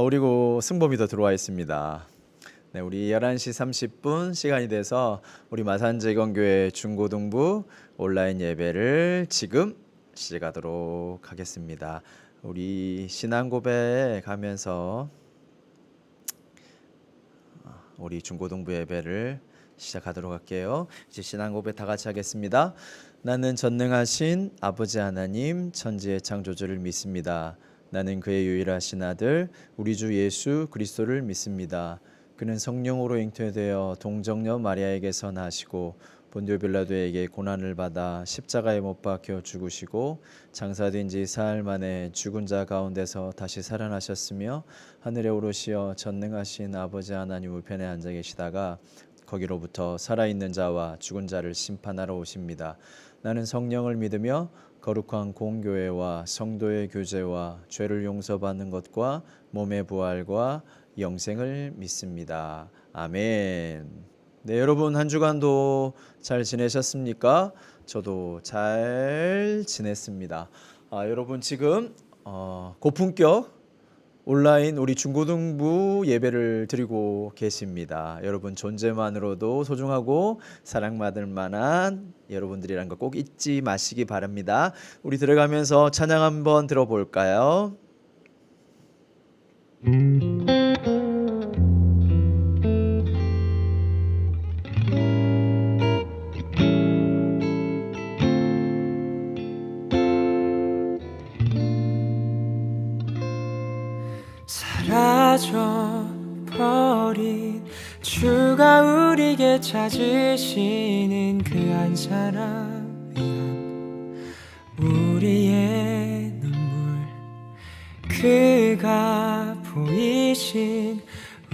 그리고 승범이도 들어와 있습니다. 네, 우리 11시 30분 시간이 돼서 우리 마산재건교회 중고등부 온라인 예배를 지금 시작하도록 하겠습니다. 우리 신앙 고백 가면서 우리 중고등부 예배를 시작하도록 할게요. 이제 신앙 고백 다 같이 하겠습니다. 나는 전능하신 아버지 하나님 천지의 창조주를 믿습니다. 나는 그의 유일하신 아들 우리 주 예수 그리스도를 믿습니다. 그는 성령으로 잉태되어 동정녀 마리아에게서 나시고 본디오 빌라도에게 고난을 받아 십자가에 못 박혀 죽으시고 장사된 지 사흘 만에 죽은 자 가운데서 다시 살아나셨으며 하늘에 오르시어 전능하신 아버지 하나님 우편에 앉아 계시다가 거기로부터 살아있는 자와 죽은 자를 심판하러 오십니다. 나는 성령을 믿으며 거룩한 공교회와 성도의 교제와 죄를 용서받는 것과 몸의 부활과 영생을 믿습니다. 아멘. 네, 여러분 한 주간도 잘 지내셨습니까? 저도 잘 지냈습니다. 여러분 지금 고품격 온라인 우리 중고등부 예배를 드리고 계십니다. 여러분 존재만으로도 소중하고 사랑받을 만한 여러분들이란 거 꼭 잊지 마시기 바랍니다. 우리 들어가면서 찬양 한번 들어볼까요? 사라져버린 주가 우리에게 찾으시는 그 한 사람 위한 우리의 눈물 그가 보이신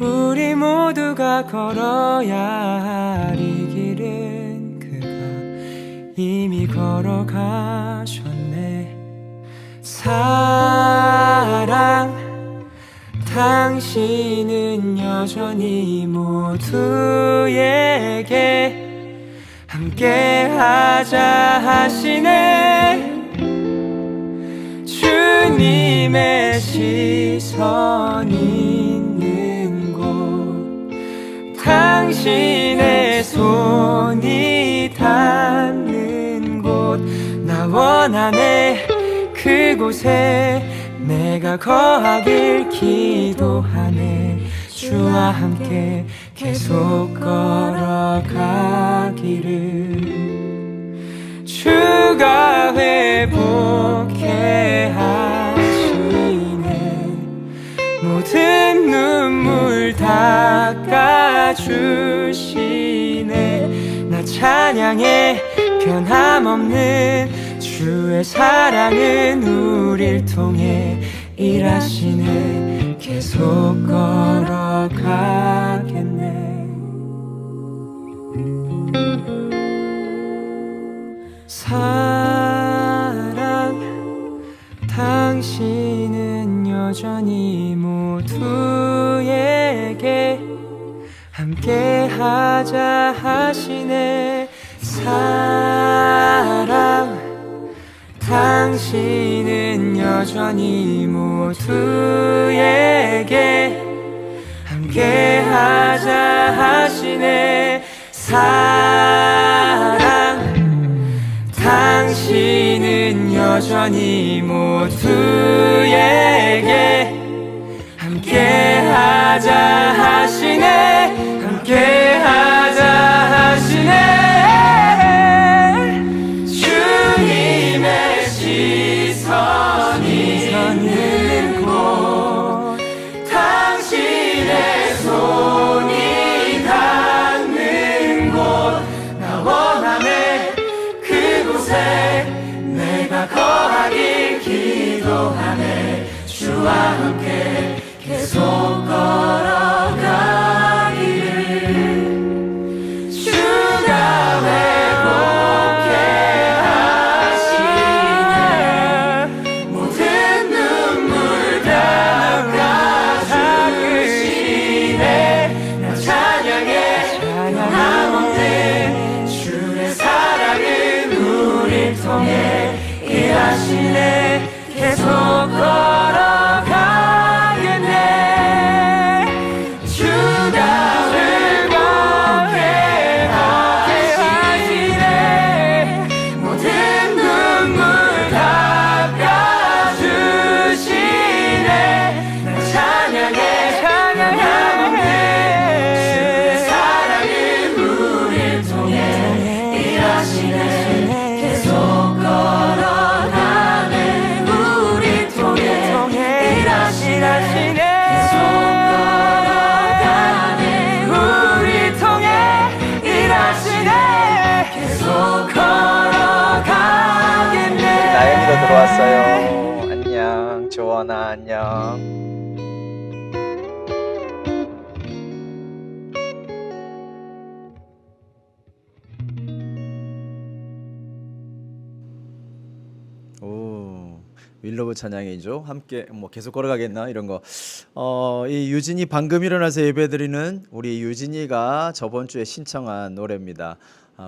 우리 모두가 걸어야 할 이 길은 그가 이미 걸어가셨네. 사랑 당신은 여전히 모두에게 함께하자 하시네. 주님의 시선 있는 곳 당신의 손이 닿는 곳 나 원하네. 그곳에 내가 거하길 기도하네. 주와 함께 계속 걸어가기를. 주가 회복해 하시네. 모든 눈물 닦아주시네. 나 찬양해. 변함없는 주의 사랑은 우릴 통해 일하시네. 계속 걸어가겠네. 사랑 당신은 여전히 모두에게 함께하자 하시네. 사랑 당신은 여전히 모두에게 함께하자 하시네. 사랑 당신은 여전히 모두에게 함께하자 하시네. 함께하자 하시네. 있는 곳 당신의 손이 닿는 곳 나 원하네. 그곳에 내가 거하길 기도하네. 주와 함께 계속 걸어가기를. 주가 회복해 통해 일하시네. 계속 걸어가겠네. 윌러브 찬양이죠. 함께 뭐 계속 걸어가겠나 이런 거. 이 유진이 방금 일어나서 예배드리는 우리 유진이가 저번 주에 신청한 노래입니다.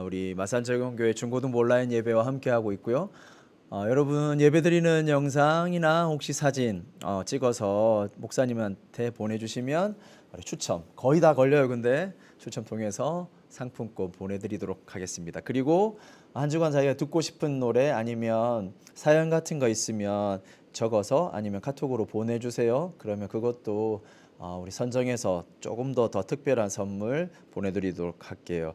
우리 마산적용교회 중고등부 온라인 예배와 함께 하고 있고요. 여러분 예배드리는 영상이나 혹시 사진 찍어서 목사님한테 보내주시면 추첨 거의 다 걸려요. 근데 추첨 통해서 상품권 보내드리도록 하겠습니다. 그리고 한 주간 자기가 듣고 싶은 노래 아니면 사연 같은 거 있으면 적어서 아니면 카톡으로 보내주세요. 그러면 그것도 우리 선정해서 조금 더 특별한 선물 보내드리도록 할게요.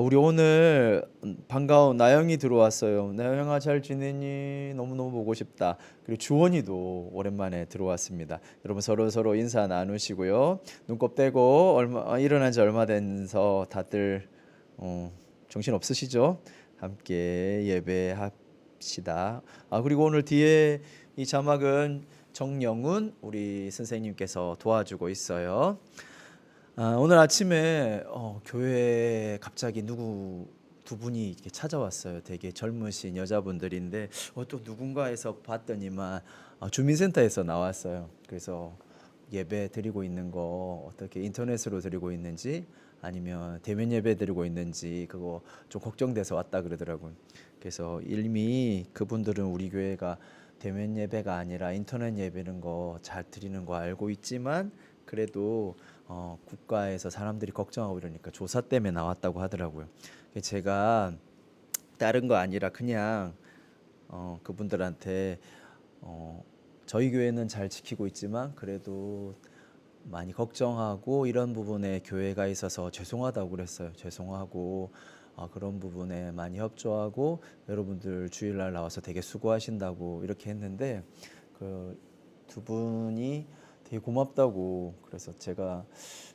우리 오늘 반가운 나영이 들어왔어요. 나영아 잘 지내니? 너무너무 보고 싶다. 그리고 주원이도 오랜만에 들어왔습니다. 여러분 서로 인사 나누시고요. 눈곱 떼고 일어난 지 얼마 돼서 다들 정신 없으시죠? 함께 예배합시다. 그리고 오늘 뒤에 이 자막은 정영훈 우리 선생님께서 도와주고 있어요. 오늘 아침에 교회에 갑자기 두 분이 이렇게 찾아왔어요. 되게 젊으신 여자분들인데 또 누군가 해서 봤더니만 주민센터에서 나왔어요. 그래서 예배 드리고 있는 거 어떻게 인터넷으로 드리고 있는지 아니면 대면 예배 드리고 있는지 그거 좀 걱정돼서 왔다 그러더라고요. 그래서 이미 그분들은 우리 교회가 대면 예배가 아니라 인터넷 예배는 거 잘 드리는 거 알고 있지만 그래도 국가에서 사람들이 걱정하고 이러니까 조사 때문에 나왔다고 하더라고요. 제가 다른 거 아니라 그냥 그분들한테 저희 교회는 잘 지키고 있지만 그래도 많이 걱정하고 이런 부분에 교회가 있어서 죄송하다고 그랬어요. 죄송하고 그런 부분에 많이 협조하고 여러분들 주일날 나와서 되게 수고하신다고 이렇게 했는데 그 두 분이 되게 고맙다고 그래서 제가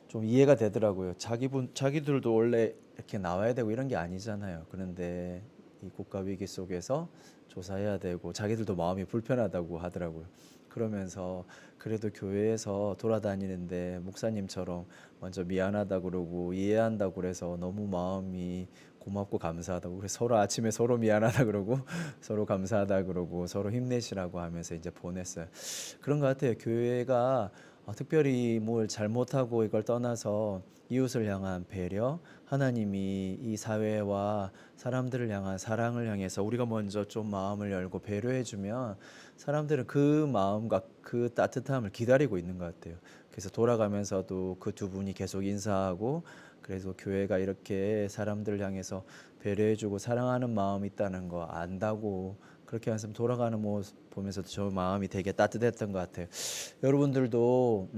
좀 이해가 되더라고요. 자기들도 원래 이렇게 나와야 되고 이런 게 아니잖아요. 그런데 이 국가 위기 속에서 조사해야 되고 자기들도 마음이 불편하다고 하더라고요. 그러면서 그래도 교회에서 돌아다니는데 목사님처럼 먼저 미안하다 그러고 이해한다고 그래서 너무 마음이 고맙고 감사하다고 그래서 서로 아침에 서로 미안하다 그러고 서로 감사하다 그러고 서로 힘내시라고 하면서 이제 보냈어요. 그런 것 같아요. 교회가 특별히 뭘 잘못하고 이걸 떠나서 이웃을 향한 배려, 하나님이 이 사회와 사람들을 향한 사랑을 향해서 우리가 먼저 좀 마음을 열고 배려해주면 사람들은 그 마음과 그 따뜻함을 기다리고 있는 것 같아요. 그래서 돌아가면서도 그 두 분이 계속 인사하고 그래서 교회가 이렇게 사람들을 향해서 배려해주고 사랑하는 마음이 있다는 거 안다고 그렇게 한참 돌아가는 모습 보면서 저 마음이 되게 따뜻했던 것 같아요. 여러분들도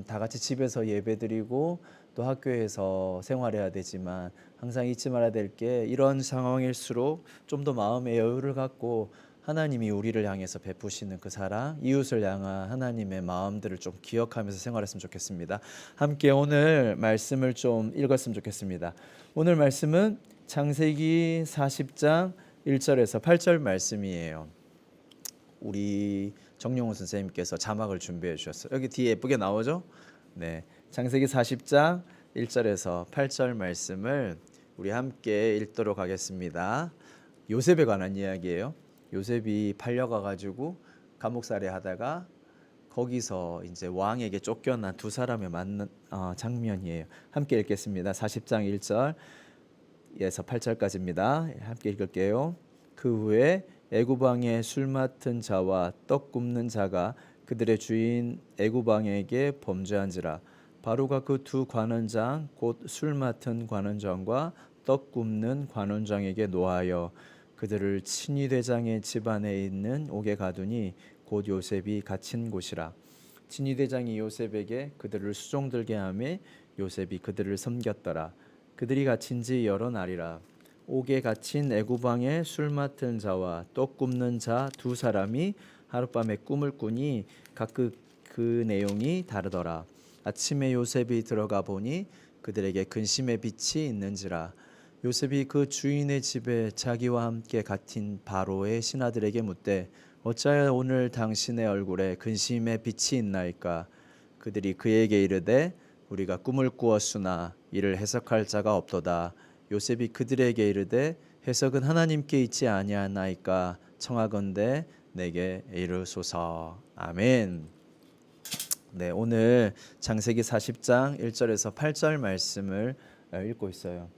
다 같이 집에서 예배드리고 또 학교에서 생활해야 되지만 항상 잊지 말아야 될 게 이런 상황일수록 좀 더 마음의 여유를 갖고 하나님이 우리를 향해서 베푸시는 그 사랑, 이웃을 향한 하나님의 마음들을 좀 기억하면서 생활했으면 좋겠습니다. 함께 오늘 말씀을 좀 읽었으면 좋겠습니다. 오늘 말씀은 창세기 40장 1절에서 8절 말씀이에요. 우리 정용훈 선생님께서 자막을 준비해 주셨어요. 여기 뒤에 예쁘게 나오죠? 네, 창세기 40장 1절에서 8절 말씀을 우리 함께 읽도록 하겠습니다. 요셉에 관한 이야기예요. 요셉이 팔려가 가지고 감옥살이 하다가 거기서 이제 왕에게 쫓겨난 두 사람의 만난 장면이에요. 함께 읽겠습니다. 40장 1절에서 8절까지입니다. 함께 읽을게요. 그 후에 애굽 왕의 술 맡은 자와 떡 굽는 자가 그들의 주인 애굽 왕에게 범죄한지라. 바로가 그 두 관원장 곧 술 맡은 관원장과 떡 굽는 관원장에게 노하여 그들을 친위대장의 집안에 있는 옥에 가두니 곧 요셉이 갇힌 곳이라. 친위대장이 요셉에게 그들을 수종들게 하매 요셉이 그들을 섬겼더라. 그들이 갇힌 지 여러 날이라. 옥에 갇힌 애굽 왕의 술 맡은 자와 떡 굽는 자 두 사람이 하룻밤에 꿈을 꾸니 각각 그 내용이 다르더라. 아침에 요셉이 들어가 보니 그들에게 근심의 빛이 있는지라. 요셉이 그 주인의 집에 자기와 함께 갇힌 바로의 신하들에게 묻되 어찌하여 오늘 당신의 얼굴에 근심의 빛이 있나이까. 그들이 그에게 이르되 우리가 꿈을 꾸었으나 이를 해석할 자가 없도다. 요셉이 그들에게 이르되 해석은 하나님께 있지 아니하나이까. 청하건대 내게 이르소서. 아멘. 네, 오늘 창세기 40장 1절에서 8절 말씀을 읽고 있어요.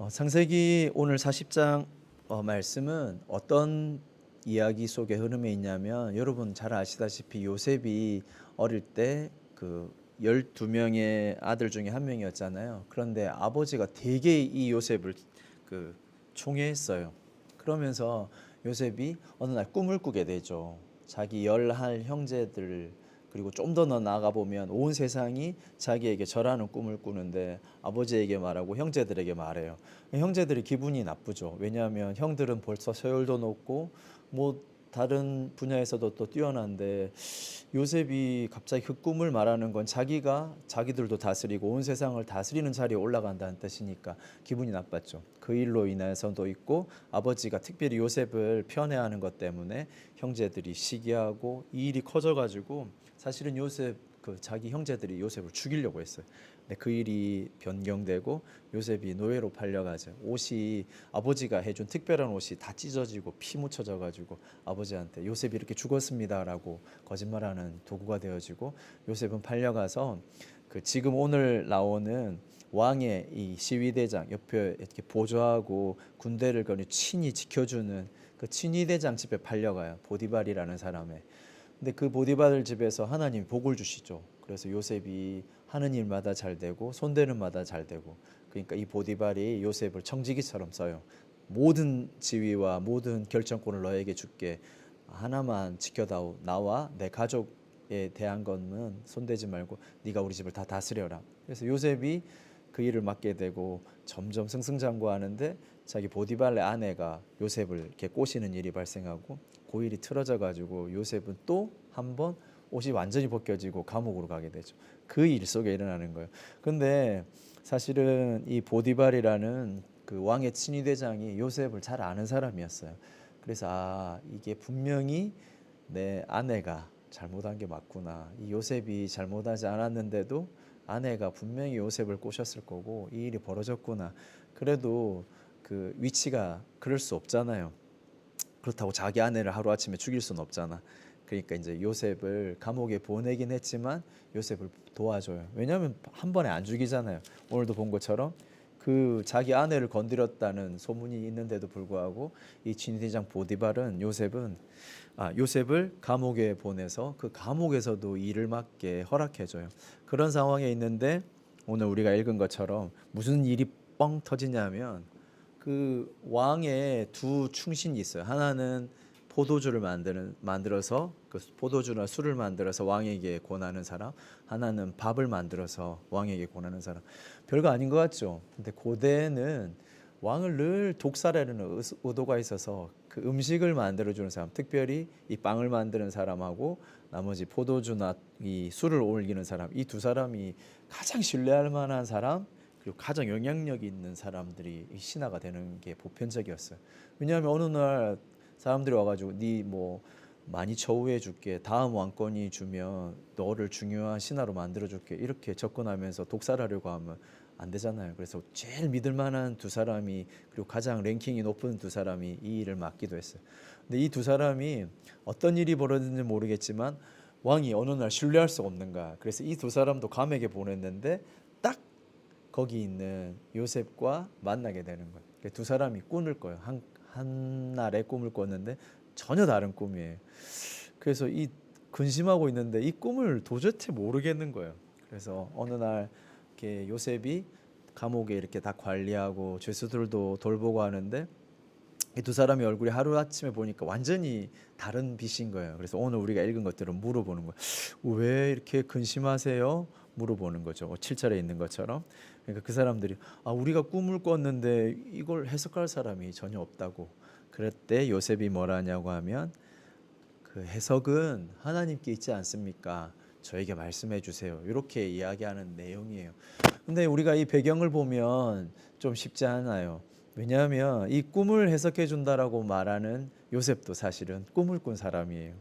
창세기 오늘 40장 말씀은 어떤 이야기 속의 흐름에 있냐면, 여러분 잘 아시다시피 요셉이 어릴 때 그 12명의 아들 중에 한 명이었잖아요. 그런데 아버지가 되게 이 요셉을 총애했어요. 그러면서 요셉이 어느 날 꿈을 꾸게 되죠. 자기 11 형제들, 그리고 좀 더 나아가 보면 온 세상이 자기에게 절하는 꿈을 꾸는데 아버지에게 말하고 형제들에게 말해요. 형제들이 기분이 나쁘죠. 왜냐하면 형들은 벌써 서열도 높고 뭐 다른 분야에서도 또 뛰어난데, 요셉이 갑자기 그 꿈을 말하는 건 자기가 자기들도 다스리고 온 세상을 다스리는 자리에 올라간다는 뜻이니까 기분이 나빴죠. 그 일로 인해서도 있고, 아버지가 특별히 요셉을 편애하는 것 때문에 형제들이 시기하고 이 일이 커져가지고 사실은 요셉 자기 형제들이 요셉을 죽이려고 했어요. 근데 그 일이 변경되고 요셉이 노예로 팔려가죠. 옷이 아버지가 해준 특별한 옷이 다 찢어지고 피 묻혀져 가지고 아버지한테 요셉이 이렇게 죽었습니다라고 거짓말하는 도구가 되어지고, 요셉은 팔려가서 지금 오늘 나오는 왕의 이 시위대장 옆에 이렇게 보조하고 군대를 거의 친히 지켜주는 그 친위대장 집에 팔려가요. 보디발이라는 사람의. 근데 그 보디발 집에서 하나님이 복을 주시죠. 그래서 요셉이 하는 일마다 잘 되고 손대는 마다 잘 되고, 그러니까 이 보디발이 요셉을 청지기처럼 써요. 모든 지위와 모든 결정권을 너에게 줄게. 하나만 지켜다오. 나와 내 가족에 대한 거는 손대지 말고 네가 우리 집을 다 다스려라. 그래서 요셉이 그 일을 맡게 되고 점점 승승장구하는데, 자기 보디발의 아내가 요셉을 이렇게 꼬시는 일이 발생하고 그 일이 틀어져 가지고 요셉은 또 한 번 옷이 완전히 벗겨지고 감옥으로 가게 되죠. 그 일 속에 일어나는 거예요. 근데 사실은 이 보디발이라는 그 왕의 친위대장이 요셉을 잘 아는 사람이었어요. 그래서 이게 분명히 내 아내가 잘못한 게 맞구나. 이 요셉이 잘못하지 않았는데도 아내가 분명히 요셉을 꼬셨을 거고 이 일이 벌어졌구나. 그래도 그 위치가 그럴 수 없잖아요. 그렇다고 자기 아내를 하루아침에 죽일 수는 없잖아. 그러니까 이제 요셉을 감옥에 보내긴 했지만 요셉을 도와줘요. 왜냐하면 한 번에 안 죽이잖아요. 오늘도 본 것처럼 그 자기 아내를 건드렸다는 소문이 있는데도 불구하고 이 친위대장 보디발은 요셉을 감옥에 보내서 그 감옥에서도 일을 맡게 허락해줘요. 그런 상황에 있는데 오늘 우리가 읽은 것처럼 무슨 일이 뻥 터지냐면, 그 왕의 두 충신이 있어요. 하나는 포도주를 만들어서 그 포도주나 술을 만들어서 왕에게 권하는 사람, 하나는 밥을 만들어서 왕에게 권하는 사람. 별거 아닌 것 같죠. 근데 고대에는 왕을 늘 독살하려는 의도가 있어서 그 음식을 만들어주는 사람, 특별히 이 빵을 만드는 사람하고 나머지 포도주나 이 술을 올리는 사람, 이 두 사람이 가장 신뢰할 만한 사람, 그리고 가장 영향력이 있는 사람들이 이 신하가 되는 게 보편적이었어요. 왜냐하면 어느 날 사람들이 와가지고 네 뭐 많이 처우해 줄게, 다음 왕권이 주면 너를 중요한 신하로 만들어 줄게, 이렇게 접근하면서 독살하려고 하면 안 되잖아요. 그래서 제일 믿을 만한 두 사람이, 그리고 가장 랭킹이 높은 두 사람이 이 일을 맡기도 했어요. 근데 이 두 사람이 어떤 일이 벌어졌는지 모르겠지만 왕이 어느 날 신뢰할 수 없는가, 그래서 이 두 사람도 감에게 보냈는데 딱 거기 있는 요셉과 만나게 되는 거예요. 두 사람이 꿈을 꿔요. 한 날에 꿈을 꿨는데 전혀 다른 꿈이에요. 그래서 이 근심하고 있는데 이 꿈을 도저히 모르겠는 거예요. 그래서 어느 날 이렇게 요셉이 감옥에 이렇게 다 관리하고 죄수들도 돌보고 하는데 이 두 사람의 얼굴이 하루아침에 보니까 완전히 다른 빛인 거예요. 그래서 오늘 우리가 읽은 것들을 물어보는 거예요. 왜 이렇게 근심하세요? 물어보는 거죠. 7절에 있는 것처럼. 그러니까 그 사람들이 우리가 꿈을 꿨는데 이걸 해석할 사람이 전혀 없다고. 그랬대 요셉이 뭐라냐고 하면, 그 해석은 하나님께 있지 않습니까? 저에게 말씀해 주세요. 이렇게 이야기하는 내용이에요. 근데 우리가 이 배경을 보면 좀 쉽지 않아요. 왜냐하면 이 꿈을 해석해 준다라고 말하는 요셉도 사실은 꿈을 꾼 사람이에요.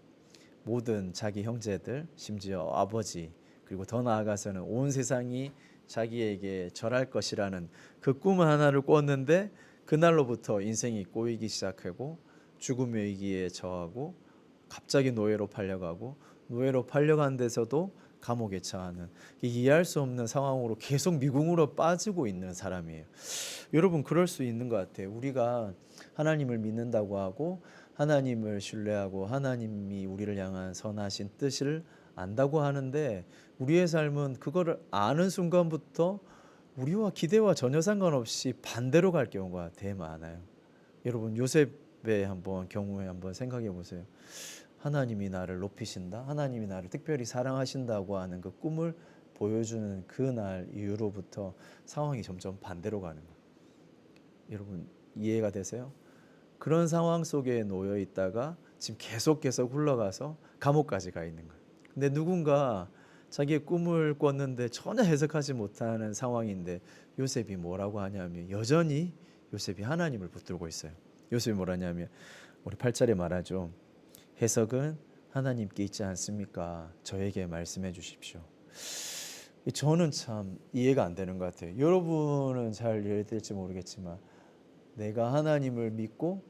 모든 자기 형제들, 심지어 아버지, 그리고 더 나아가서는 온 세상이 자기에게 절할 것이라는 그 꿈 하나를 꿨는데, 그날로부터 인생이 꼬이기 시작하고 죽음의 위기에 처하고 갑자기 노예로 팔려가고 노예로 팔려간 데서도 감옥에 처하는 이해할 수 없는 상황으로 계속 미궁으로 빠지고 있는 사람이에요. 여러분 그럴 수 있는 것 같아요. 우리가 하나님을 믿는다고 하고 하나님을 신뢰하고 하나님이 우리를 향한 선하신 뜻을 안다고 하는데 우리의 삶은 그거를 아는 순간부터 우리와 기대와 전혀 상관없이 반대로 갈 경우가 되게 많아요. 여러분 요셉의 경우에 한번 생각해 보세요. 하나님이 나를 높이신다, 하나님이 나를 특별히 사랑하신다고 하는 그 꿈을 보여주는 그날 이후로부터 상황이 점점 반대로 가는 거예요. 여러분 이해가 되세요? 그런 상황 속에 놓여 있다가 지금 계속 흘러가서 감옥까지 가 있는 거예요. 근데 누군가 자기의 꿈을 꿨는데 전혀 해석하지 못하는 상황인데 요셉이 뭐라고 하냐면 여전히 요셉이 하나님을 붙들고 있어요. 요셉이 뭐라냐면 우리 8절에 말하죠. 해석은 하나님께 있지 않습니까? 저에게 말씀해 주십시오. 저는 참 이해가 안 되는 것 같아요. 여러분은 잘 이해될지 모르겠지만 내가 하나님을 믿고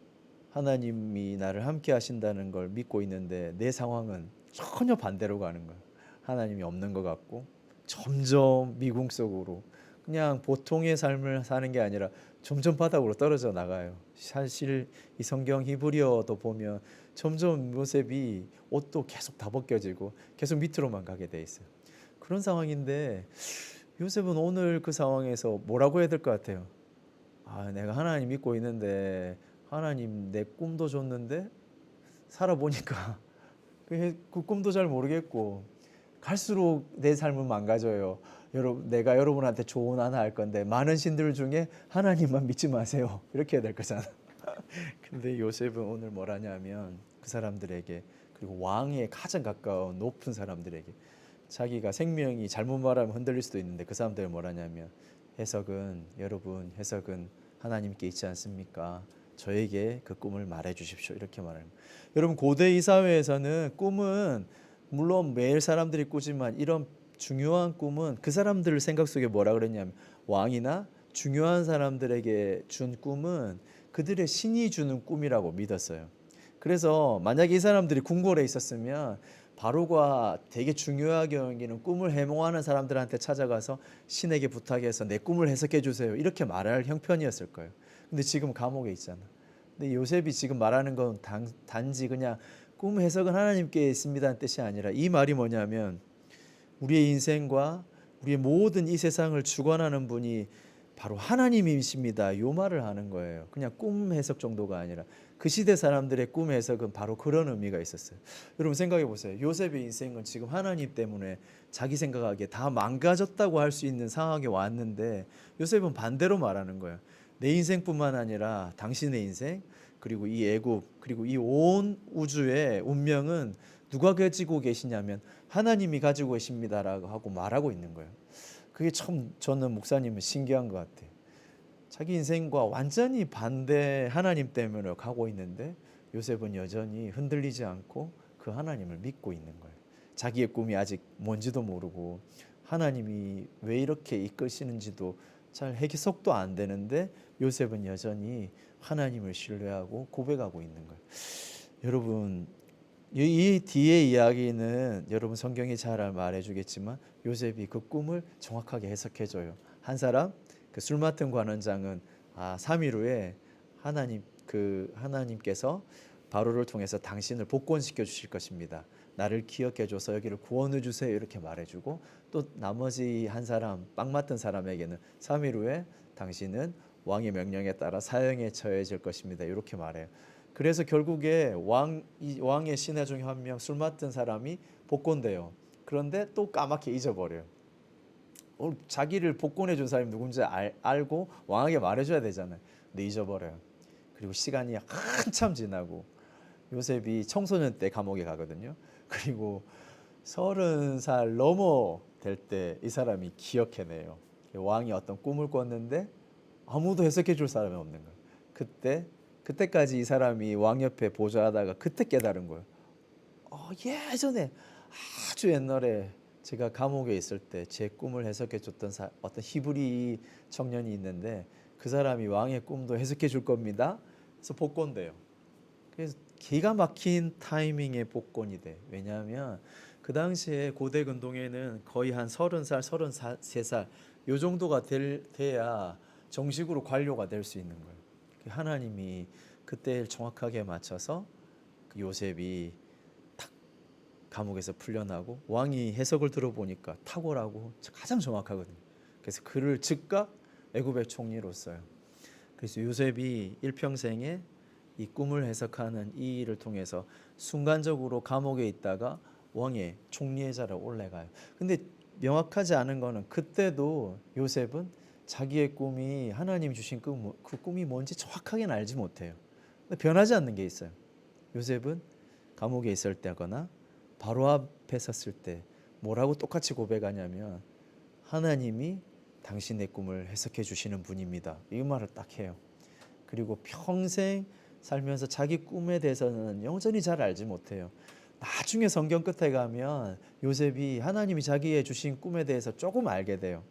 하나님이 나를 함께 하신다는 걸 믿고 있는데 내 상황은 전혀 반대로 가는 거예요. 하나님이 없는 것 같고 점점 미궁 속으로 그냥 보통의 삶을 사는 게 아니라 점점 바닥으로 떨어져 나가요. 사실 이 성경 히브리어도 보면 점점 요셉이 옷도 계속 다 벗겨지고 계속 밑으로만 가게 돼 있어요. 그런 상황인데 요셉은 오늘 그 상황에서 뭐라고 해야 될 것 같아요? 내가 하나님 믿고 있는데 하나님 내 꿈도 줬는데 살아보니까 그 꿈도 잘 모르겠고 갈수록 내 삶은 망가져요. 내가 여러분한테 조언 하나 할 건데 많은 신들 중에 하나님만 믿지 마세요. 이렇게 해야 될 거잖아. 근데 요셉은 오늘 뭐라냐면 그 사람들에게 그리고 왕에 가장 가까운 높은 사람들에게 자기가 생명이 잘못 말하면 흔들릴 수도 있는데 그 사람들이 뭐라냐면 여러분 해석은 하나님께 있지 않습니까? 저에게 그 꿈을 말해 주십시오. 이렇게 말합니다. 여러분 고대 이 사회에서는 꿈은 물론 매일 사람들이 꾸지만 이런 중요한 꿈은 그 사람들 생각 속에 뭐라 그랬냐면 왕이나 중요한 사람들에게 준 꿈은 그들의 신이 주는 꿈이라고 믿었어요. 그래서 만약에 이 사람들이 궁궐에 있었으면 바로가 되게 중요하게 여기는 꿈을 해몽하는 사람들한테 찾아가서 신에게 부탁해서 내 꿈을 해석해 주세요. 이렇게 말할 형편이었을 거예요. 근데 지금 감옥에 있잖아. 근데 요셉이 지금 말하는 건 단지 그냥 꿈 해석은 하나님께 있습니다는 뜻이 아니라 이 말이 뭐냐면 우리의 인생과 우리의 모든 이 세상을 주관하는 분이 바로 하나님이십니다. 이 말을 하는 거예요. 그냥 꿈 해석 정도가 아니라 그 시대 사람들의 꿈 해석은 바로 그런 의미가 있었어요. 여러분 생각해 보세요. 요셉의 인생은 지금 하나님 때문에 자기 생각하기에 다 망가졌다고 할 수 있는 상황에 왔는데 요셉은 반대로 말하는 거예요. 내 인생뿐만 아니라 당신의 인생 그리고 이 애굽 그리고 이 온 우주의 운명은 누가 가지고 계시냐면 하나님이 가지고 계십니다라고 하고 말하고 있는 거예요. 그게 참 저는 목사님은 신기한 것 같아요. 자기 인생과 완전히 반대 하나님 때문에 가고 있는데 요셉은 여전히 흔들리지 않고 그 하나님을 믿고 있는 거예요. 자기의 꿈이 아직 뭔지도 모르고 하나님이 왜 이렇게 이끄시는지도 잘 해석도 안 되는데 요셉은 여전히 하나님을 신뢰하고 고백하고 있는 거예요. 여러분 이 뒤의 이야기는 여러분 성경이 잘 말해주겠지만 요셉이 그 꿈을 정확하게 해석해줘요. 한 사람 그 술 맡은 관원장은 3일 후에 하나님께서 바로를 통해서 당신을 복권시켜 주실 것입니다. 나를 기억해줘서 여기를 구원해 주세요. 이렇게 말해주고 또 나머지 한 사람 빵 맡은 사람에게는 3일 후에 당신은 왕의 명령에 따라 사형에 처해질 것입니다. 이렇게 말해요. 그래서 결국에 왕의 신하 중에 한 명 술 맡은 사람이 복권돼요. 그런데 또 까맣게 잊어버려요. 자기를 복권해 준 사람이 누군지 알고 왕에게 말해줘야 되잖아요. 근데 잊어버려요. 그리고 시간이 한참 지나고 요셉이 청소년 때 감옥에 가거든요. 그리고 30살 넘어 될 때 이 사람이 기억해내요. 왕이 어떤 꿈을 꿨는데 아무도 해석해 줄 사람이 없는 거예요. 그때까지 이 사람이 왕 옆에 보좌하다가 그때 깨달은 거예요. 예전에 아주 옛날에 제가 감옥에 있을 때 제 꿈을 해석해 줬던 어떤 히브리 청년이 있는데 그 사람이 왕의 꿈도 해석해 줄 겁니다. 그래서 복권돼요. 그래서 기가 막힌 타이밍의 복권이 돼. 왜냐하면 그 당시에 고대 근동에는 거의 한 30살, 33살 요 정도가 돼야 정식으로 관료가 될 수 있는 거예요. 하나님이 그때를 정확하게 맞춰서 그 요셉이 탁 감옥에서 풀려나고, 왕이 해석을 들어보니까 탁월하고 가장 정확하거든요. 그래서 그를 즉각 애굽의 총리로 써요. 그래서 요셉이 일평생에 이 꿈을 해석하는 이 일을 통해서 순간적으로 감옥에 있다가 왕의 총리의 자리에 올라가요. 근데 명확하지 않은 거는 그때도 요셉은 자기의 꿈이 하나님이 주신 그 꿈이 뭔지 정확하게는 알지 못해요. 근데 변하지 않는 게 있어요. 요셉은 감옥에 있을 때거나 바로 앞에 섰을 때 뭐라고 똑같이 고백하냐면 하나님이 당신의 꿈을 해석해 주시는 분입니다. 이 말을 딱 해요. 그리고 평생 살면서 자기 꿈에 대해서는 영전히 잘 알지 못해요. 나중에 성경 끝에 가면 요셉이 하나님이 자기의 주신 꿈에 대해서 조금 알게 돼요.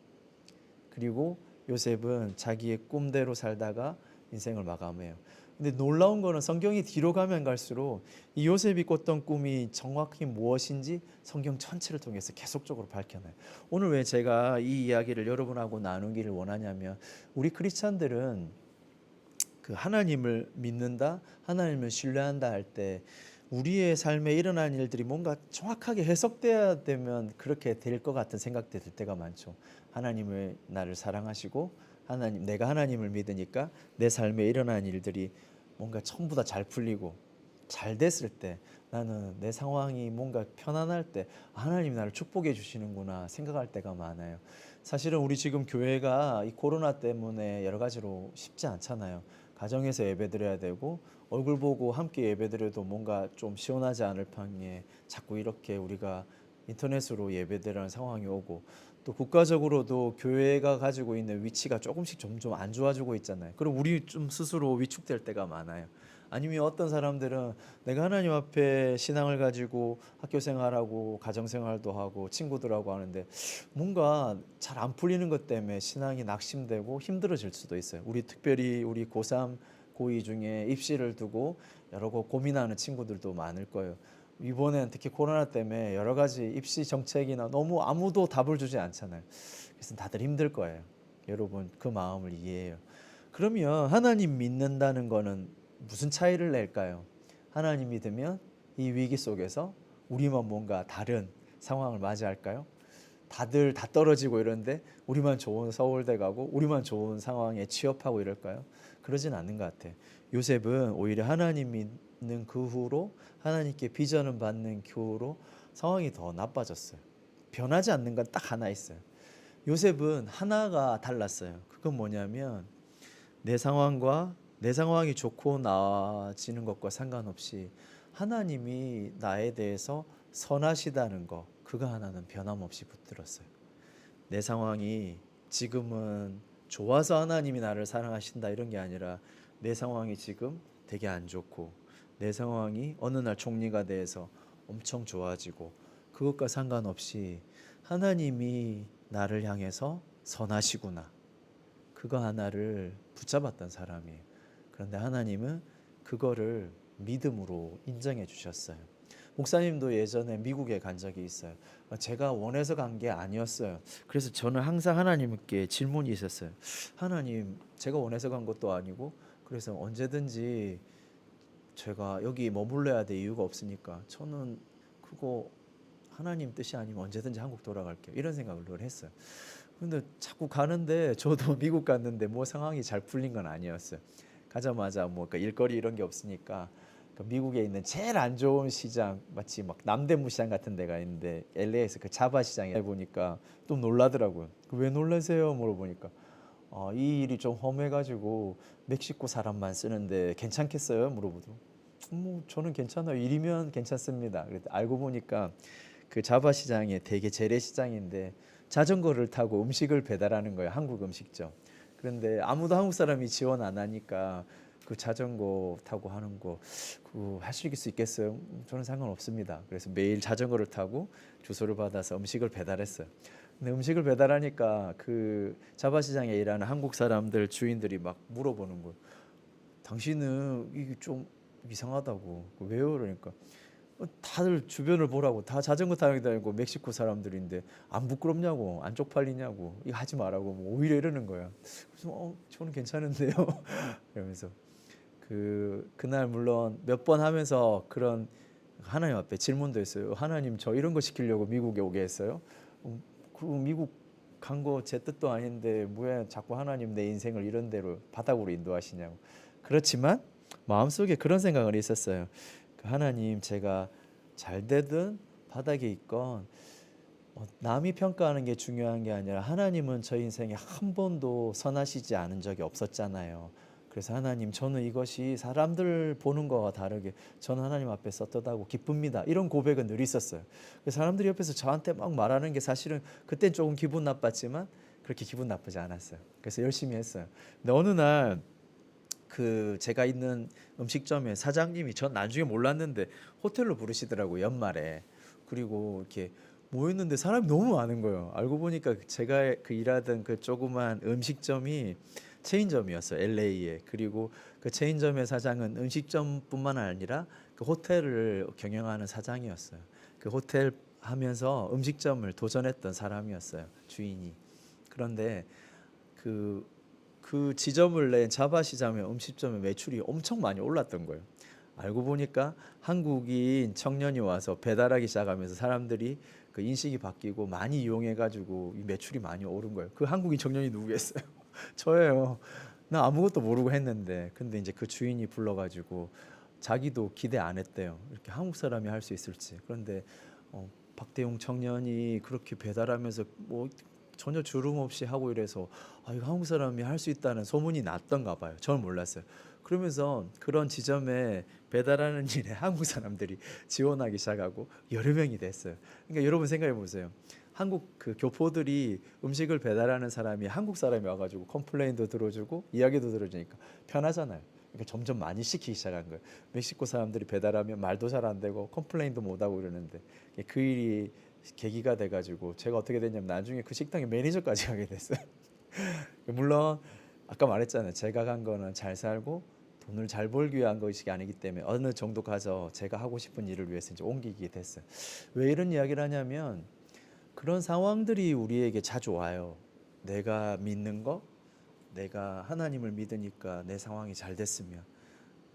그리고 요셉은 자기의 꿈대로 살다가 인생을 마감해요. 근데 놀라운 거는 성경이 뒤로 가면 갈수록 이 요셉이 꿨던 꿈이 정확히 무엇인지 성경 전체를 통해서 계속적으로 밝혀내요. 오늘 왜 제가 이 이야기를 여러분하고 나누기를 원하냐면, 우리 크리스찬들은 그 하나님을 믿는다, 하나님을 신뢰한다 할 때 우리의 삶에 일어난 일들이 뭔가 정확하게 해석돼야 되면 그렇게 될 것 같은 생각들 들 때가 많죠. 하나님을 나를 사랑하시고 내가 하나님을 믿으니까 내 삶에 일어난 일들이 뭔가 전부 다 잘 풀리고 잘 됐을 때, 나는 내 상황이 뭔가 편안할 때 하나님이 나를 축복해 주시는구나 생각할 때가 많아요. 사실은 우리 지금 교회가 이 코로나 때문에 여러 가지로 쉽지 않잖아요. 가정에서 예배드려야 되고 얼굴 보고 함께 예배드려도 뭔가 좀 시원하지 않을 판에 자꾸 이렇게 우리가 인터넷으로 예배드리는 상황이 오고, 또 국가적으로도 교회가 가지고 있는 위치가 조금씩 점점 안 좋아지고 있잖아요. 그럼 우리 좀 스스로 위축될 때가 많아요. 아니면 어떤 사람들은 내가 하나님 앞에 신앙을 가지고 학교 생활하고 가정 생활도 하고 친구들하고 하는데 뭔가 잘 안 풀리는 것 때문에 신앙이 낙심되고 힘들어질 수도 있어요. 특별히 우리 고3, 고2 중에 입시를 두고 여러 거 고민하는 친구들도 많을 거예요. 이번엔 특히 코로나 때문에 여러 가지 입시 정책이나 너무 아무도 답을 주지 않잖아요. 그래서 다들 힘들 거예요. 여러분 그 마음을 이해해요. 그러면 하나님 믿는다는 거는 무슨 차이를 낼까요? 하나님 믿으면 이 위기 속에서 우리만 뭔가 다른 상황을 맞이할까요? 다들 다 떨어지고 이런데 우리만 좋은 서울대 가고 우리만 좋은 상황에 취업하고 이럴까요? 그러진 않는 것 같아요. 요셉은 오히려 하나님 믿는 그 후로, 하나님께 비전을 받는 그 후로 상황이 더 나빠졌어요. 변하지 않는 건 딱 하나 있어요. 요셉은 하나가 달랐어요. 그건 뭐냐면 내 상황이 좋고 나아지는 것과 상관없이 하나님이 나에 대해서 선하시다는 거, 그거 하나는 변함없이 붙들었어요. 내 상황이 지금은 좋아서 하나님이 나를 사랑하신다 이런 게 아니라, 내 상황이 지금 되게 안 좋고 내 상황이 어느 날 총리가 돼서 엄청 좋아지고, 그것과 상관없이 하나님이 나를 향해서 선하시구나, 그거 하나를 붙잡았던 사람이에요. 그런데 하나님은 그거를 믿음으로 인정해 주셨어요. 목사님도 예전에 미국에 간 적이 있어요. 제가 원해서 간 게 아니었어요. 그래서 저는 항상 하나님께 질문이 있었어요. 하나님, 제가 원해서 간 것도 아니고, 그래서 언제든지 제가 여기 머물러야 될 이유가 없으니까 저는 그거 하나님 뜻이 아니면 언제든지 한국 돌아갈게요, 이런 생각을 늘 했어요. 근데 자꾸 가는데, 저도 미국 갔는데 뭐 상황이 잘 풀린 건 아니었어요. 가자마자 뭐 일거리 이런 게 없으니까 미국에 있는 제일 안 좋은 시장, 마치 막 남대문 시장 같은 데가 있는데 LA에서 그 자바 시장에 보니까 좀 놀라더라고요. 왜 놀라세요? 물어보니까 이 일이 좀 험해가지고 멕시코 사람만 쓰는데 괜찮겠어요? 물어보더라고요. 뭐 저는 괜찮아요. 일이면 괜찮습니다. 그래도 알고 보니까 그 자바 시장이 되게 재래시장인데 자전거를 타고 음식을 배달하는 거예요. 한국 음식점. 그런데 아무도 한국 사람이 지원 안 하니까 그 자전거 타고 하는 거 그거 하실 수 있겠어요? 저는 상관없습니다. 그래서 매일 자전거를 타고 주소를 받아서 음식을 배달했어요. 근데 음식을 배달하니까 그 자바시장에 일하는 한국 사람들 주인들이 막 물어보는 거예요. 당신은 이게 좀 이상하다고. 왜요? 그러니까 다들 주변을 보라고, 다 자전거 타고 다니고 멕시코 사람들인데 안 부끄럽냐고, 안 쪽팔리냐고, 이거 하지 말라고 뭐 오히려 이러는 거야. 그래서 저는 괜찮은데요. 이러면서 그날 물론 몇 번 하면서 그런 하나님 앞에 질문도 했어요. 하나님, 저 이런 거 시키려고 미국에 오게 했어요? 그 미국 간 거 제 뜻도 아닌데 왜 자꾸 하나님 내 인생을 이런 데로 바닥으로 인도하시냐고. 그렇지만 마음속에 그런 생각은 있었어요. 하나님, 제가 잘 되든 바닥에 있건 남이 평가하는 게 중요한 게 아니라 하나님은 저 인생에 한 번도 선하시지 않은 적이 없었잖아요. 그래서 하나님, 저는 이것이 사람들 보는 거와 다르게 저는 하나님 앞에서 떳떳하고 기쁩니다. 이런 고백은 늘 있었어요. 그래서 사람들이 옆에서 저한테 막 말하는 게 사실은 그땐 조금 기분 나빴지만 그렇게 기분 나쁘지 않았어요. 그래서 열심히 했어요. 근데 어느 날 제가 있는 음식점의 사장님이, 전 나중에 몰랐는데 호텔로 부르시더라고요, 연말에. 그리고 이렇게 모였는데 사람이 너무 많은 거예요. 알고 보니까 제가 일하던 그 조그만 음식점이 체인점이었어요, LA에. 그리고 그 체인점의 사장은 음식점뿐만 아니라 그 호텔을 경영하는 사장이었어요. 그 호텔 하면서 음식점을 도전했던 사람이었어요, 주인이. 그런데 그 지점을 낸 자바시장의 음식점의 매출이 엄청 많이 올랐던 거예요. 알고 보니까 한국인 청년이 와서 배달하기 시작하면서 사람들이 그 인식이 바뀌고 많이 이용해가지고 이 매출이 많이 오른 거예요. 그 한국인 청년이 누구겠어요? 저예요. 나 아무것도 모르고 했는데, 근데 이제 그 주인이 불러가지고 자기도 기대 안 했대요. 이렇게 한국 사람이 할 수 있을지. 그런데 박대용 청년이 그렇게 배달하면서 뭐 전혀 주름 없이 하고 이래서 이거 한국 사람이 할 수 있다는 소문이 났던가 봐요. 저는 몰랐어요. 그러면서 그런 지점에 배달하는 일에 한국 사람들이 지원하기 시작하고 여러 명이 됐어요. 그러니까 여러분 생각해 보세요. 한국 그 교포들이 음식을 배달하는 사람이 한국 사람이 와가지고 컴플레인도 들어주고 이야기도 들어주니까 편하잖아요. 그러니까 점점 많이 시키기 시작한 거예요. 멕시코 사람들이 배달하면 말도 잘 안 되고 컴플레인도 못 하고 이러는데 그 일이 계기가 돼가지고 제가 어떻게 됐냐면 나중에 그 식당의 매니저까지 하게 됐어요. 물론 아까 말했잖아요. 제가 간 거는 잘 살고 돈을 잘 벌기 위한 것이 아니기 때문에 어느 정도 가서 제가 하고 싶은 일을 위해서 이제 옮기게 됐어요. 왜 이런 이야기를 하냐면 그런 상황들이 우리에게 자주 와요. 내가 믿는 거, 내가 하나님을 믿으니까 내 상황이 잘 됐으면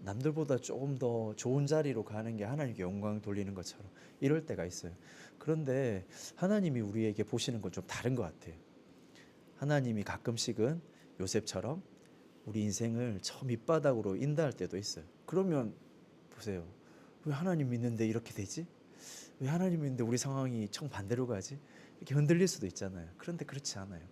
남들보다 조금 더 좋은 자리로 가는 게 하나님께 영광 돌리는 것처럼 이럴 때가 있어요. 그런데 하나님이 우리에게 보시는 건 좀 다른 것 같아요. 하나님이 가끔씩은 요셉처럼 우리 인생을 저 밑바닥으로 인도할 때도 있어요. 그러면 보세요. 왜 하나님 믿는데 이렇게 되지? 왜 하나님 믿는데 우리 상황이 정반대로 가지? 이렇게 흔들릴 수도 있잖아요. 그런데 그렇지 않아요.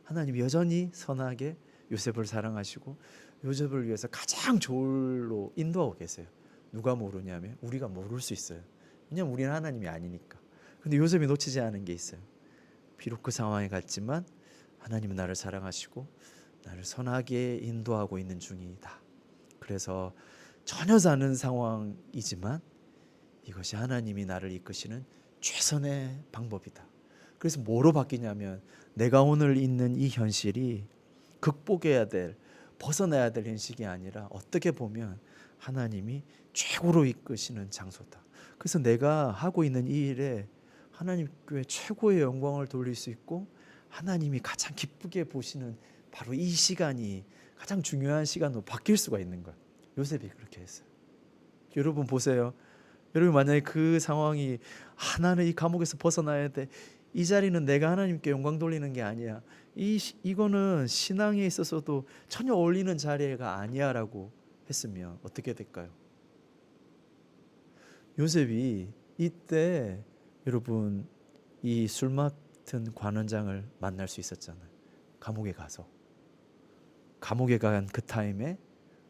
하나님이 여전히 선하게 요셉을 사랑하시고 요셉을 위해서 가장 좋은 로 인도하고 계세요. 누가 모르냐면 우리가 모를 수 있어요. 왜냐하면 우리는 하나님이 아니니까. 근데 요셉이 놓치지 않은 게 있어요. 비록 그 상황에 갔지만 하나님은 나를 사랑하시고 나를 선하게 인도하고 있는 중이다. 그래서 전혀 다른 상황이지만 이것이 하나님이 나를 이끄시는 최선의 방법이다. 그래서 뭐로 바뀌냐면 내가 오늘 있는 이 현실이 극복해야 될, 벗어나야 될 현실이 아니라 어떻게 보면 하나님이 최고로 이끄시는 장소다. 그래서 내가 하고 있는 이 일에 하나님께 최고의 영광을 돌릴 수 있고 하나님이 가장 기쁘게 보시는 바로 이 시간이 가장 중요한 시간으로 바뀔 수가 있는 거예요. 요셉이 그렇게 했어요. 여러분 보세요. 여러분 만약에 그 상황이 나는 이 감옥에서 벗어나야 돼. 이 자리는 내가 하나님께 영광 돌리는 게 아니야. 이거는 신앙에 있어서도 전혀 어울리는 자리가 아니야라고 했으면 어떻게 될까요? 요셉이 이때 여러분 이 술 맡은 관원장을 만날 수 있었잖아요. 감옥에 가서. 감옥에 간 그 타임에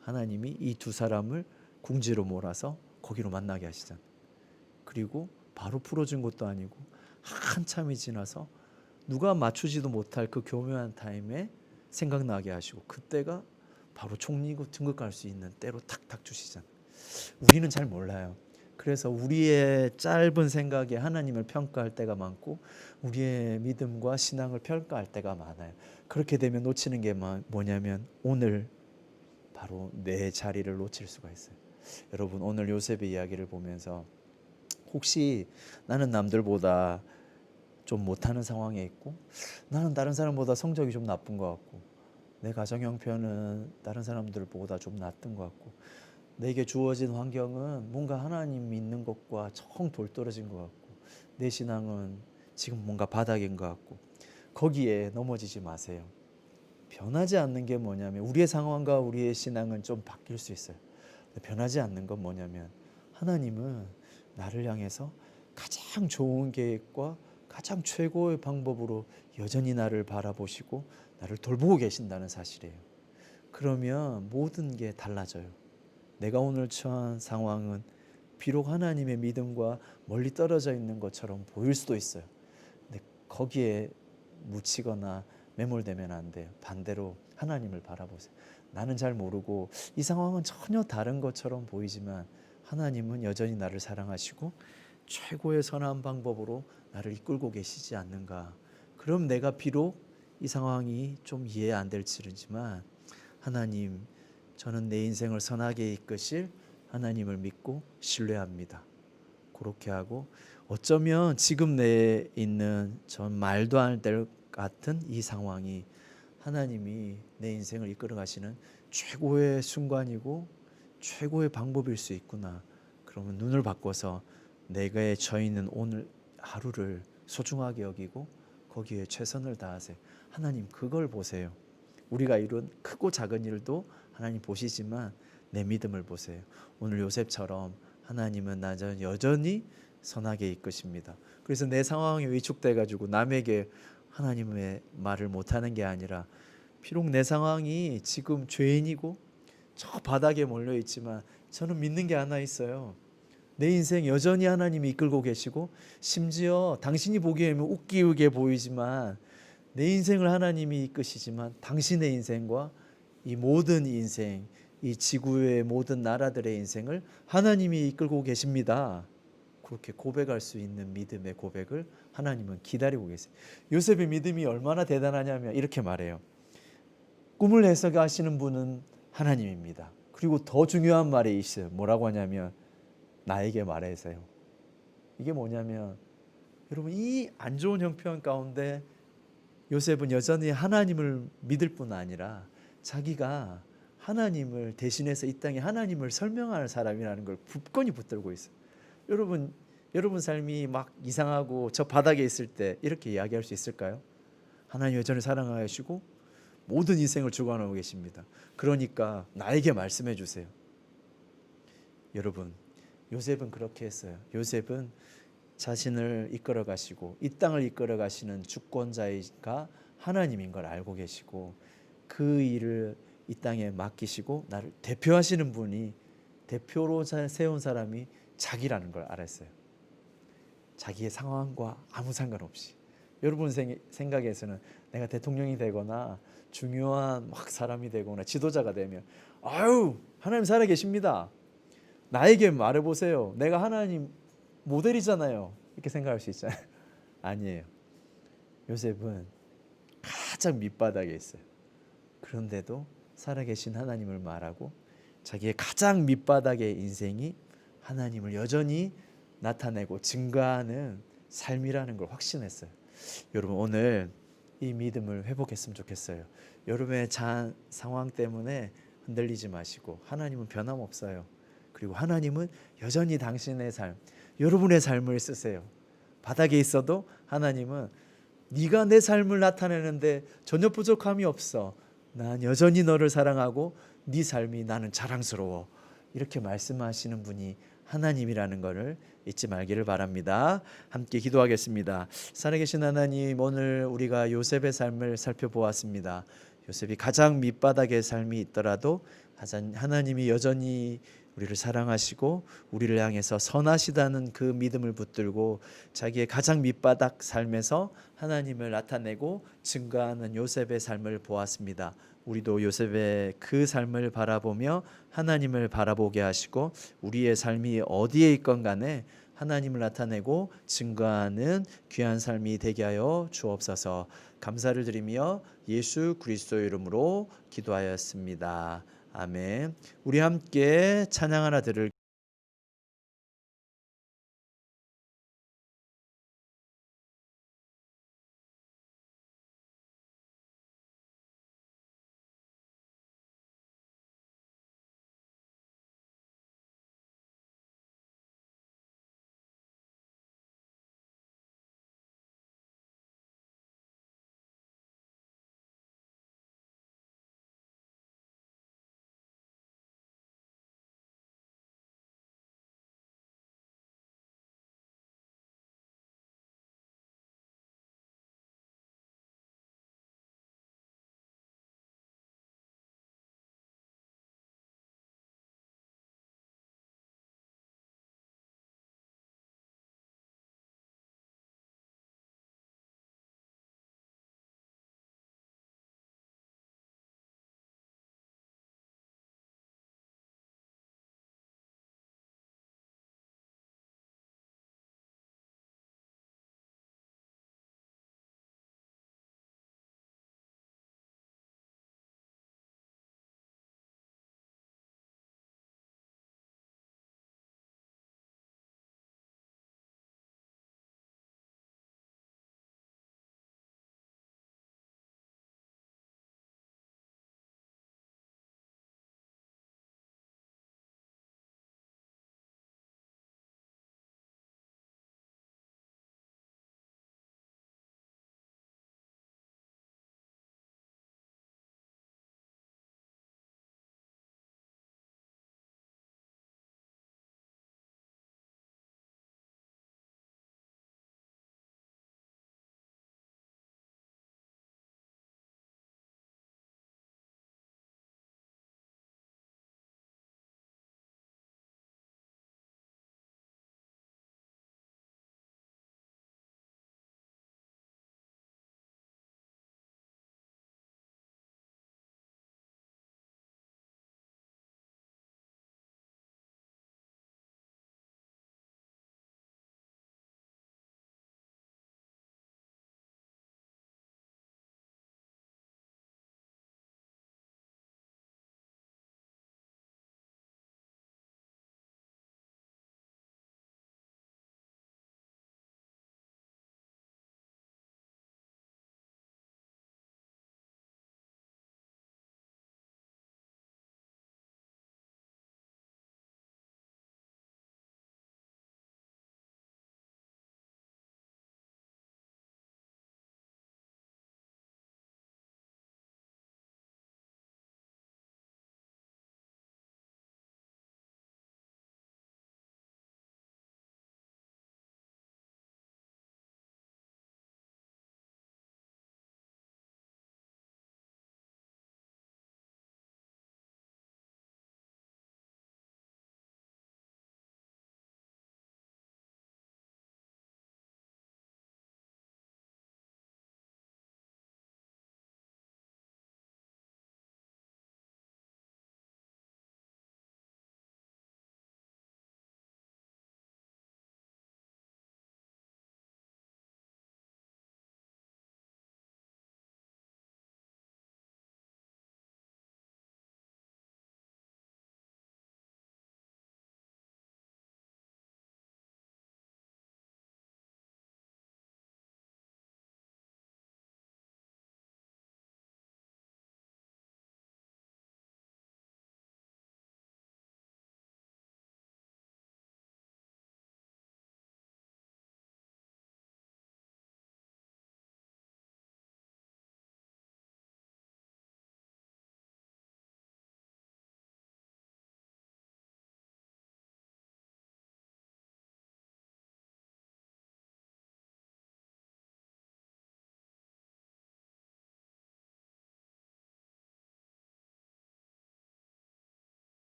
하나님이 이 두 사람을 궁지로 몰아서 거기로 만나게 하시잖아요. 그리고 바로 풀어준 것도 아니고 한참이 지나서 누가 맞추지도 못할 그 교묘한 타임에 생각나게 하시고 그때가 바로 총리고 등극할 수 있는 때로 탁탁 주시잖아요. 우리는 잘 몰라요. 그래서 우리의 짧은 생각에 하나님을 평가할 때가 많고 우리의 믿음과 신앙을 평가할 때가 많아요. 그렇게 되면 놓치는 게 뭐냐면 오늘 바로 내 자리를 놓칠 수가 있어요. 여러분 오늘 요셉의 이야기를 보면서 혹시 나는 남들보다 좀 못하는 상황에 있고 나는 다른 사람보다 성적이 좀 나쁜 것 같고 내 가정 형편은 다른 사람들보다 좀 나쁜 것 같고 내게 주어진 환경은 뭔가 하나님 믿는 것과 정 동떨어진 것 같고 내 신앙은 지금 뭔가 바닥인 것 같고 거기에 넘어지지 마세요. 변하지 않는 게 뭐냐면 우리의 상황과 우리의 신앙은 좀 바뀔 수 있어요. 변하지 않는 건 뭐냐면 하나님은 나를 향해서 가장 좋은 계획과 가장 최고의 방법으로 여전히 나를 바라보시고 나를 돌보고 계신다는 사실이에요. 그러면 모든 게 달라져요. 내가 오늘 처한 상황은 비록 하나님의 믿음과 멀리 떨어져 있는 것처럼 보일 수도 있어요. 근데 거기에 묻히거나 매몰되면 안 돼요. 반대로 하나님을 바라보세요. 나는 잘 모르고 이 상황은 전혀 다른 것처럼 보이지만 하나님은 여전히 나를 사랑하시고 최고의 선한 방법으로 나를 이끌고 계시지 않는가. 그럼 내가 비록 이 상황이 좀 이해 안 될지지만 하나님, 저는 내 인생을 선하게 이끄실 하나님을 믿고 신뢰합니다. 그렇게 하고 어쩌면 지금 내 있는 전 말도 안 될 같은 이 상황이 하나님이 내 인생을 이끌어 가시는 최고의 순간이고 최고의 방법일 수 있구나. 그러면 눈을 바꿔서 내가 처해 있는 오늘 하루를 소중하게 여기고 거기에 최선을 다하세요. 하나님 그걸 보세요. 우리가 이룬 크고 작은 일도 하나님 보시지만 내 믿음을 보세요. 오늘 요셉처럼 하나님은 나 여전히 선하게 이끄십니다. 그래서 내 상황이 위축돼 가지고 남에게 하나님의 말을 못하는 게 아니라 비록 내 상황이 지금 죄인이고 저 바닥에 몰려 있지만 저는 믿는 게 하나 있어요. 내 인생 여전히 하나님이 이끌고 계시고 심지어 당신이 보기에는 웃기게 보이지만 내 인생을 하나님이 이끄시지만 당신의 인생과 이 모든 인생, 이 지구의 모든 나라들의 인생을 하나님이 이끌고 계십니다. 그렇게 고백할 수 있는 믿음의 고백을 하나님은 기다리고 계세요. 요셉의 믿음이 얼마나 대단하냐면 이렇게 말해요. 꿈을 해석하시는 분은 하나님입니다. 그리고 더 중요한 말이 있어요. 뭐라고 하냐면 나에게 말해서요. 이게 뭐냐면 여러분 이 안 좋은 형편 가운데 요셉은 여전히 하나님을 믿을 뿐 아니라 자기가 하나님을 대신해서 이 땅에 하나님을 설명하는 사람이라는 걸 굳건히 붙들고 있어요. 여러분 삶이 막 이상하고 저 바닥에 있을 때 이렇게 이야기할 수 있을까요? 하나님 여전히 사랑하시고 모든 인생을 주관하고 계십니다. 그러니까 나에게 말씀해 주세요. 여러분 요셉은 그렇게 했어요. 요셉은 자신을 이끌어 가시고 이 땅을 이끌어 가시는 주권자가 하나님인 걸 알고 계시고 그 일을 이 땅에 맡기시고 나를 대표하시는 분이 대표로 세운 사람이 자기라는 걸 알았어요. 자기의 상황과 아무 상관없이. 여러분 생각에서는 내가 대통령이 되거나 중요한 막 사람이 되거나 지도자가 되면 아유 하나님 살아계십니다. 나에게 말해보세요. 내가 하나님 모델이잖아요. 이렇게 생각할 수 있잖아요. 아니에요. 요셉은 가장 밑바닥에 있어요. 그런데도 살아계신 하나님을 말하고 자기의 가장 밑바닥의 인생이 하나님을 여전히 나타내고 증거하는 삶이라는 걸 확신했어요. 여러분 오늘 이 믿음을 회복했으면 좋겠어요. 여러분의 상황 때문에 흔들리지 마시고 하나님은 변함없어요. 그리고 하나님은 여전히 당신의 삶, 여러분의 삶을 쓰세요. 바닥에 있어도 하나님은 네가 내 삶을 나타내는데 전혀 부족함이 없어. 난 여전히 너를 사랑하고 네 삶이 나는 자랑스러워. 이렇게 말씀하시는 분이 하나님이라는 것을 잊지 말기를 바랍니다. 함께 기도하겠습니다. 살아계신 하나님, 오늘 우리가 요셉의 삶을 살펴보았습니다. 요셉이 가장 밑바닥의 삶이 있더라도 하나님이 여전히 우리를 사랑하시고 우리를 향해서 선하시다는 그 믿음을 붙들고 자기의 가장 밑바닥 삶에서 하나님을 나타내고 증거하는 요셉의 삶을 보았습니다. 우리도 요셉의 그 삶을 바라보며 하나님을 바라보게 하시고 우리의 삶이 어디에 있건 간에 하나님을 나타내고 증거하는 귀한 삶이 되게 하여 주옵소서. 감사를 드리며 예수 그리스도의 이름으로 기도하였습니다. 아멘. 우리 함께 찬양 하나 들을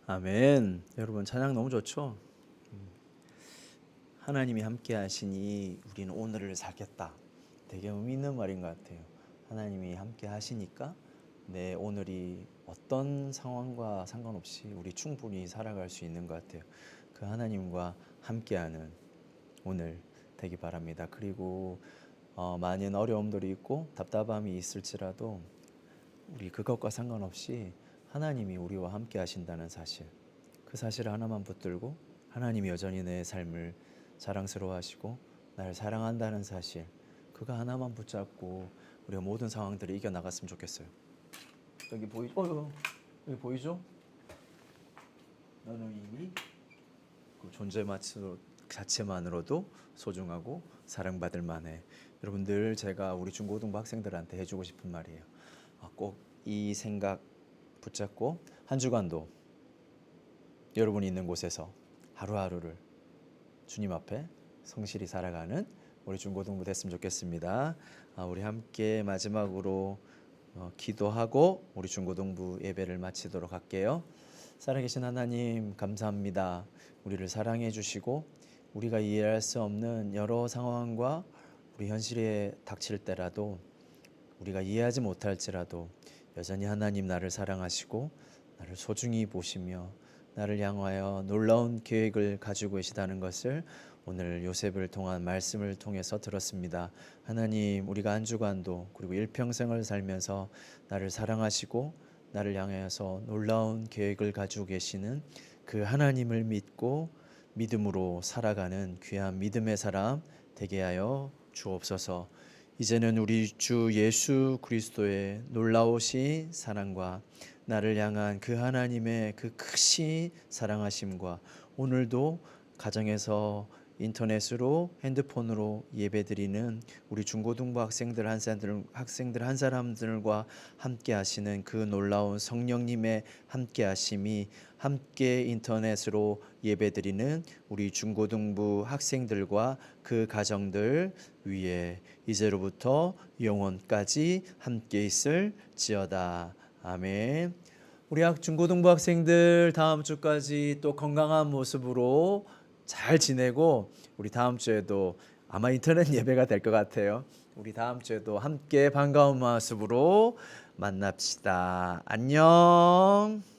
아멘. 여러분 찬양 너무 좋죠? 하나님이 함께 하시니 우리는 오늘을 살겠다. 되게 의미 있는 말인 것 같아요. 하나님이 함께 하시니까 내 오늘이 어떤 상황과 상관없이 우리 충분히 살아갈 수 있는 것 같아요. 그 하나님과 함께하는 오늘 되기 바랍니다. 그리고 많은 어려움들이 있고 답답함이 있을지라도 우리 그것과 상관없이 하나님이 우리와 함께 하신다는 사실, 그 사실 하나만 붙들고 하나님이 여전히 내 삶을 자랑스러워하시고 나를 사랑한다는 사실, 그거 하나만 붙잡고 우리가 모든 상황들을 이겨나갔으면 좋겠어요. 여기 여기 보이죠? 너는 이미 그 존재 자체만으로도 소중하고 사랑받을 만해. 여러분, 늘 제가 우리 중고등부 학생들한테 해주고 싶은 말이에요. 꼭 이 생각 붙잡고 한 주간도 여러분이 있는 곳에서 하루하루를 주님 앞에 성실히 살아가는 우리 중고등부 됐으면 좋겠습니다. 우리 함께 마지막으로 기도하고 우리 중고등부 예배를 마치도록 할게요. 살아계신 하나님, 감사합니다. 우리를 사랑해 주시고 우리가 이해할 수 없는 여러 상황과 우리 현실에 닥칠 때라도, 우리가 이해하지 못할지라도 여전히 하나님 나를 사랑하시고 나를 소중히 보시며 나를 향하여 놀라운 계획을 가지고 계시다는 것을 오늘 요셉을 통한 말씀을 통해서 들었습니다. 하나님, 우리가 한 주간도 그리고 일평생을 살면서 나를 사랑하시고 나를 향해서 놀라운 계획을 가지고 계시는 그 하나님을 믿고 믿음으로 살아가는 귀한 믿음의 사람 되게 하여 주옵소서. 이제는 우리 주 예수 그리스도의 놀라우신 사랑과 나를 향한 그 하나님의 그 크신 사랑하심과 오늘도 가정에서 인터넷으로 핸드폰으로 예배드리는 우리 중고등부 학생들 한 사람들과 함께 하시는 그 놀라운 성령님의 함께 하심이 함께 인터넷으로 예배드리는 우리 중고등부 학생들과 그 가정들 위에 이제로부터 영원까지 함께 있을지어다. 아멘. 우리 중고등부 학생들 다음 주까지 또 건강한 모습으로 잘 지내고 우리 다음 주에도 아마 인터넷 예배가 될 것 같아요. 우리 다음 주에도 함께 반가운 모습으로 만납시다. 안녕.